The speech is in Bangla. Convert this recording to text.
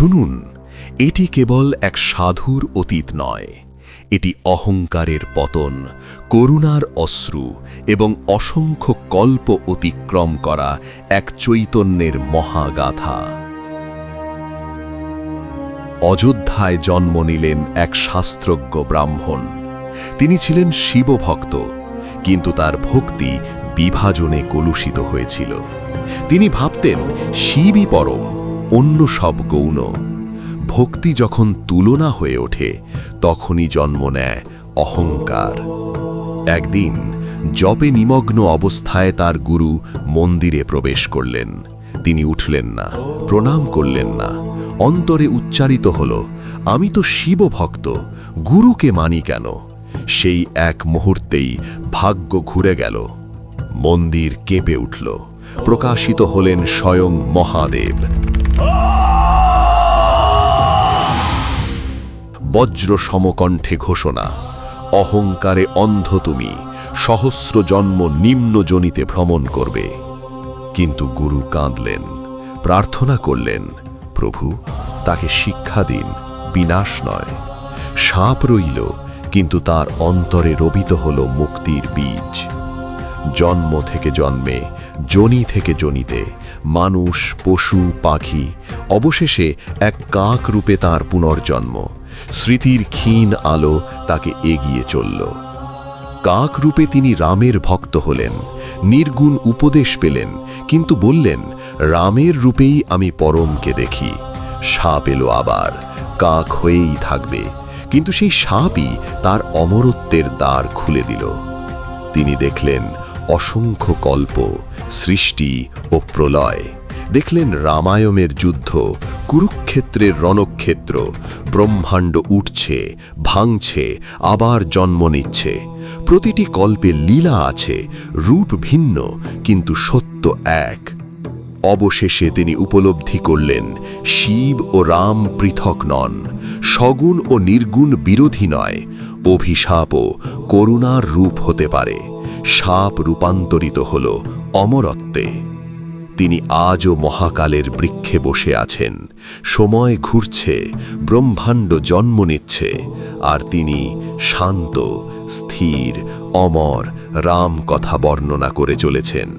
শুনুন, এটি কেবল এক সাধুর অতীত নয়, এটি অহংকারের পতন, করুণার অশ্রু এবং অসংখ্য কল্প অতিক্রম করা এক চৈতন্যের মহাগাথা। অযোধ্যায় জন্ম নিলেন এক শাস্ত্রজ্ঞ ব্রাহ্মণ। তিনি ছিলেন শিবভক্ত, কিন্তু তার ভক্তি বিভাজনে কলুষিত হয়েছিল। তিনি ভাবতেন শিবই পরম, অন্য সব গৌণ। ভক্তি যখন তুলনা হয়ে ওঠে, তখনই জন্ম নেয় অহংকার। একদিন জপে নিমগ্ন অবস্থায় তার গুরু মন্দিরে প্রবেশ করলেন। তিনি উঠলেন না, প্রণাম করলেন না। অন্তরে উচ্চারিত হল, আমি তো শিবভক্ত, গুরুকে মানি কেন? সেই এক মুহূর্তেই ভাগ্য ঘুরে গেল। মন্দির কেঁপে উঠল। প্রকাশিত হলেন স্বয়ং মহাদেব। বজ্র সমকণ্ঠে ঘোষণা, অহংকারে অন্ধ তুমি, সহস্র জন্ম নিম্ন যোনিতে ভ্রমণ করবে। কিন্তু গুরু কাঁদলেন, প্রার্থনা করলেন, প্রভু তাকে শিক্ষা দিন, বিনাশ নয়। সাপ রইল, কিন্তু তার অন্তরে রোপিত হল মুক্তির বীজ। জন্ম থেকে জন্মে, যোনি থেকে যোনিতে, মানুষ, পশু, পাখি, অবশেষে এক কাক রূপে তাঁর পুনর্জন্ম। স্মৃতির ক্ষীণ আলো তাকে এগিয়ে চলল। কাক রূপে তিনি রামের ভক্ত হলেন, নির্গুণ উপদেশ পেলেন, কিন্তু বললেন, রামের রূপেই আমি পরমকে দেখি। সাপ এলো আবার, কাক হয়েই থাকবে, কিন্তু সেই সাপই তার অমরত্বের দ্বার খুলে দিল। তিনি দেখলেন অসংখ্য কল্প, সৃষ্টি ও প্রলয়। দেখলেন রামায়ণের যুদ্ধ, কুরুক্ষেত্রের রণক্ষেত্র। ব্রহ্মাণ্ড উঠছে, ভাঙছে, আবার জন্ম নিচ্ছে। প্রতিটি কল্পে লীলা আছে, রূপ ভিন্ন, কিন্তু সত্য এক। অবশেষে তিনি উপলব্ধি করলেন, শিব ও রাম পৃথক নন, সগুণ ও নির্গুণ বিরোধী নয়। অভিশাপও করুণার রূপ হতে পারে। সাপ রূপান্তরিত হল অমরত্বে। তিনি আজও মহাকালের বৃক্ষে বসে আছেন। সময় ঘুরছে, ব্রহ্মাণ্ড জন্ম নিচ্ছে, আর তিনি শান্ত, স্থির, অমর রাম কথা বর্ণনা করে চলেছেন।